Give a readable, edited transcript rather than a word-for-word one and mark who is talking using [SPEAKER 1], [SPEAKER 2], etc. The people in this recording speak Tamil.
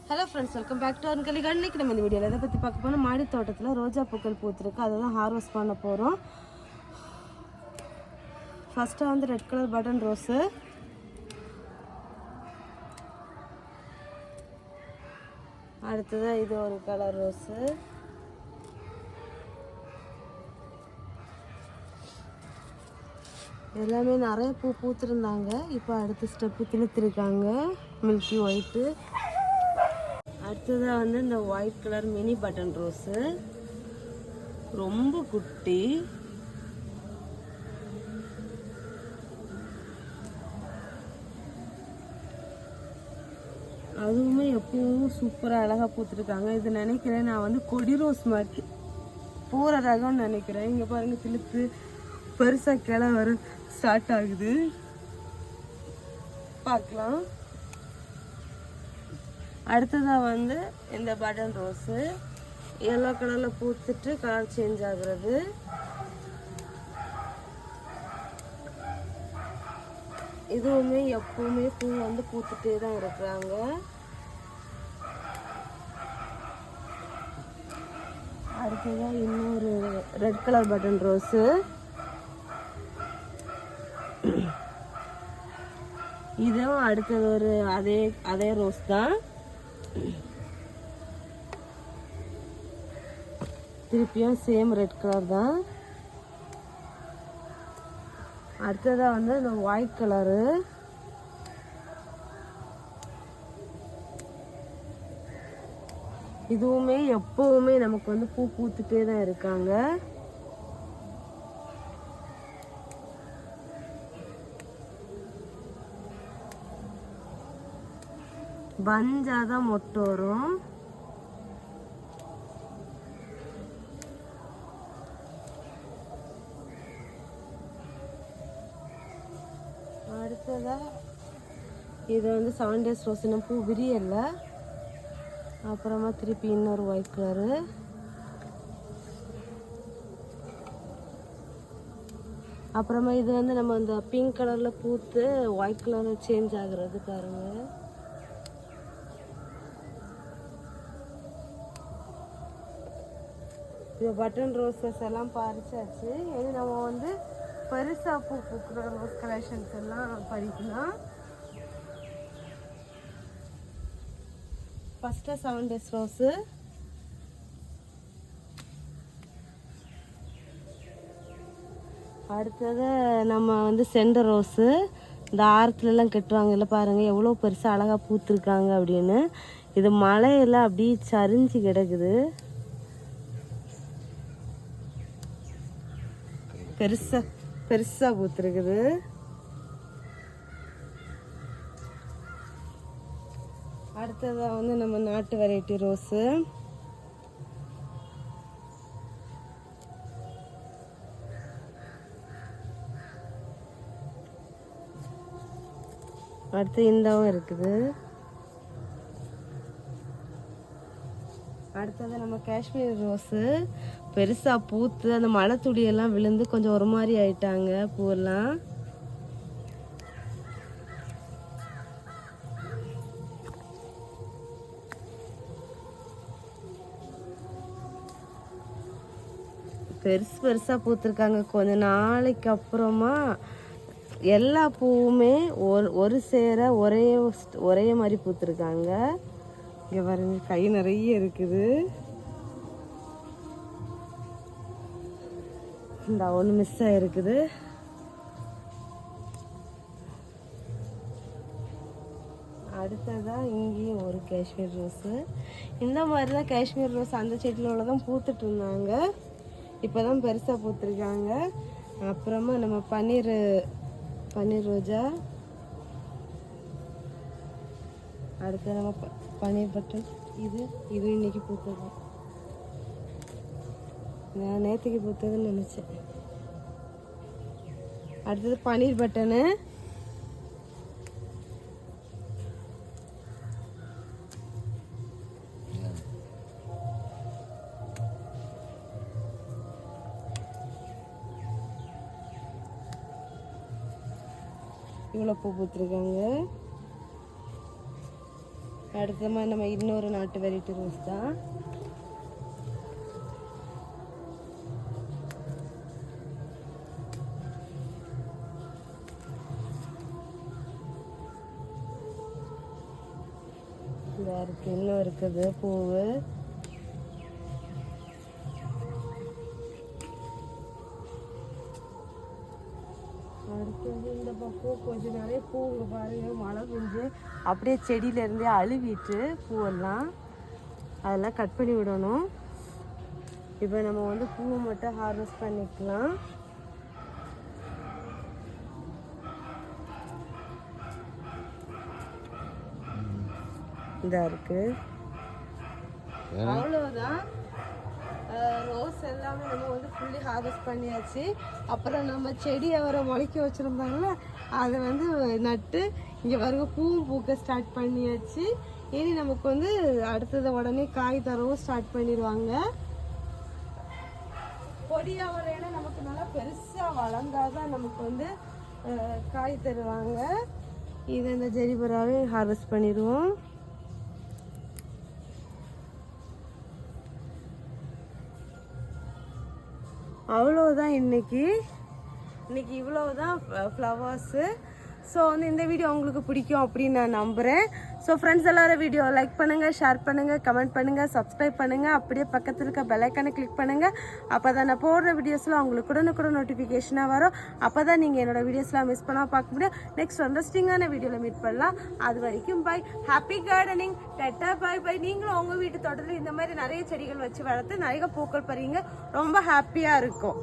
[SPEAKER 1] Hello friends, welcome back to அன்கலி கார்டன். இன்னைக்கு நம்ம இந்த வீடியோவில் எதை பற்றி பார்க்க போனால் மாடி தோட்டத்தில் ரோஜா பூக்கள் பூத்துருக்கு. அதை தான் ஹார்வெஸ்ட் பண்ண போகிறோம். ஃபஸ்ட்டு வந்து ரெட் கலர் பட்டன் ரோஸு, அடுத்ததாக இது ஒரு கலர் ரோஸு, எல்லாமே நிறைய பூ பூத்துருந்தாங்க. இப்போ அடுத்த ஸ்டெப்பு கிழித்திருக்காங்க, மில்கி ஒயிட்டு. அடுத்ததாக வந்து இந்த white colour mini button rose, ரொம்ப குட்டி. அதுவுமே எப்பவும் சூப்பராக அழகாக பூத்துருக்காங்க. இது நினைக்கிறேன் நான் வந்து கொடி ரோஸ் மாதிரி பூர ரகம்னு நினைக்கிறேன். இங்கே பாருங்கள், திழுத்து பெருசாக கிளை வர ஸ்டார்ட் ஆகுது. பார்க்கலாம். அடுத்ததாக வந்து இந்த பட்டன் ரோஸு எல்லோ கலரில் பூத்துட்டு கலர் சேஞ்ச் ஆகுறது. இதுவுமே எப்பவுமே பூ வந்து பூத்துட்டே தான் இருக்கிறாங்க. அடுத்ததாக இன்னொரு ரெட் கலர் பட்டன் ரோஸு, இதுவும் அடுத்தது ஒரு அதே ரோஸ் தான். திருப்பியும் சேம் ரெட் கலர் தான். அடுத்ததாக வந்து இந்த ஒயிட் கலரு, இதுவுமே எப்பவுமே நமக்கு வந்து பூ பூத்துட்டே தான் இருக்காங்க. பஞ்சாதான் மொட்டு வரும். அடுத்ததா இது வந்து 7 days ரோஸ், இன்னும் பூ விரியல. அப்புறமா திருப்பி இன்னொரு ஒயிட் கலரு. அப்புறமா இது வந்து நம்ம இந்த பிங்க் கலர்ல பூத்து ஒயிட் கலர்ல சேஞ்ச் ஆகுறது பாருங்க. இது பட்டன் ரோஸஸ் எல்லாம் பறிச்சாச்சு. இது நம்ம வந்து பெருசாக பூ பூக்கிற ரோஸ் கலெக்ஷன்ஸ் எல்லாம் பறிக்கலாம். ஃபஸ்ட்டு 7 days ரோஸு, அடுத்தது நம்ம வந்து செண்டர் ரோஸு. இந்த ஆரத்துலலாம் கட்டுவாங்க இல்லை, பாருங்கள் எவ்வளோ பெருசாக அழகாக பூத்துருக்காங்க அப்படின்னு. இது மழையெல்லாம் அப்படியே சரிஞ்சு கிடக்குது. பெருசாக பூத்துருக்குது. அடுத்ததாக வந்து நம்ம நாட்டு வெரைட்டி ரோஸு, அடுத்து இந்தாவும் இருக்குது. அடுத்தது நம்ம காஷ்மீர் ரோஸு, பெருசாக பூத்து அந்த மழை துளியெல்லாம் விழுந்து கொஞ்சம் ஒரு மாதிரி ஆயிட்டாங்க பூவெல்லாம். பெருசாக பூத்துருக்காங்க. கொஞ்ச நாளைக்கு அப்புறமா எல்லா பூவுமே ஒரு சேர ஒரே மாதிரி பூத்துருக்காங்க. இங்கே பாருங்க, கை நிறைய இருக்குது. இந்த ஒன்று மிஸ் ஆகிருக்குது. அடுத்ததாக இங்கேயும் ஒரு காஷ்மீர் ரோஸு. இந்த மாதிரி தான் காஷ்மீர் ரோஸ் அந்த செடியில் உள்ளதான் பூத்துட்டு இருந்தாங்க. இப்போ தான் பெருசாக பூத்துருக்காங்க. அப்புறமா நம்ம பன்னீர் ரோஜா, அடுத்து நம்ம பன்னீர் பட்டன், இது இன்னைக்கு பூத்தது. நான் நேற்றுக்கு பூத்ததுன்னு நினச்சேன். அடுத்தது பன்னீர் பட்டனு, இவ்வளோ பூ பூத்துருக்காங்க. அடுத்த மாதிரி நம்ம இன்னொரு நாட்டு வெரைட்டி ரோஸ் தான். இதா இருக்கு, இன்னும் இருக்குது பூவு. அடுத்தது இந்த பக்கம் கொஞ்சம் நிறைய பூங்க பாருங்க, மழை பெஞ்சு அப்படியே செடியிலேருந்தே அழுவிட்டு பூவெல்லாம் அதெல்லாம் கட் பண்ணி விடணும். இப்போ நம்ம வந்து பூவை மட்டும் ஹார்வெஸ்ட் பண்ணிக்கலாம். இதா இருக்கு, அவ்வளோதான். ரோஸ் எல்லாமே நம்ம வந்து ஃபுல்லி ஹார்வெஸ்ட் பண்ணியாச்சு. அப்புறம் நம்ம செடியை வர முளைக்க வச்சுருந்தாங்களே அதை வந்து நட்டு இங்கே பாருங்க பூவும் பூக்க ஸ்டார்ட் பண்ணியாச்சு. இனி நமக்கு வந்து அடுத்தது உடனே காய் தரவும் ஸ்டார்ட் பண்ணிடுவாங்க. கொடியாக வரையில நமக்கு நல்லா பெருசாக வளர்ந்தாதான் நமக்கு வந்து காய் தருவாங்க. இதை இந்த ஜெரிபராவே ஹார்வெஸ்ட் பண்ணிடுவோம். அவ்வளோதான் இன்னைக்கு இவ்வளோதான் ஃப்ளவர்ஸு. ஸோ வந்து இந்த வீடியோ உங்களுக்கு பிடிக்கும் அப்படின்னு நான் நம்புகிறேன். ஸோ ஃப்ரெண்ட்ஸ் எல்லாரும் வீடியோ லைக் பண்ணுங்கள், ஷேர் பண்ணுங்கள், கமெண்ட் பண்ணுங்கள், சப்ஸ்கிரைப் பண்ணுங்கள். அப்படியே பக்கத்தில் இருக்க பெல் ஐக்கானை கிளிக் பண்ணுங்கள். அப்போ தான் நான் போடுற வீடியோஸ்லாம் உங்களுக்கு கூட நோட்டிஃபிகேஷனாக வரும். அப்போ தான் நீங்கள் என்னோடய வீடியோஸ்லாம் மிஸ் பண்ணால் பார்க்க முடியும். நெக்ஸ்ட் இன்ட்ரெஸ்டிங்கான வீடியோவில் மீட் பண்ணலாம். அது வரைக்கும் bye. Happy gardening. Tata bye bye. நீங்களும் உங்கள் வீட்டு தோட்டத்தில் இந்த மாதிரி நிறைய செடிகள் வச்சு வளர்த்து நிறைய பூக்கள் பறிங்க. ரொம்ப ஹாப்பியாக இருக்கும்.